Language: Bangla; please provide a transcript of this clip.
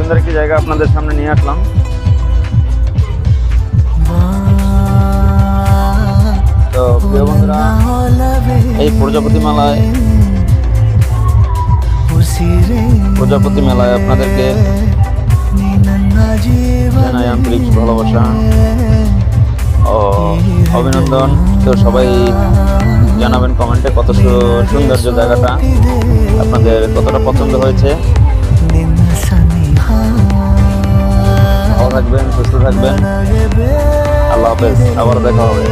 সুন্দর একটি জায়গা আপনাদের সামনে নিয়ে আসলাম। তো প্রিয় বন্ধুরা, এই প্রজাপতি মেলায় আপনাদেরকে জানাই আন্তরিক ভালোবাসা ও অভিনন্দন। তো সবাই জানাবেন কমেন্টে কত সৌন্দর্য জায়গাটা, আপনাদের কতটা পছন্দ হয়েছে। ভালো থাকবেন, সুস্থ থাকবেন। আল্লাহ হাফেজ, আবার দেখা হবে।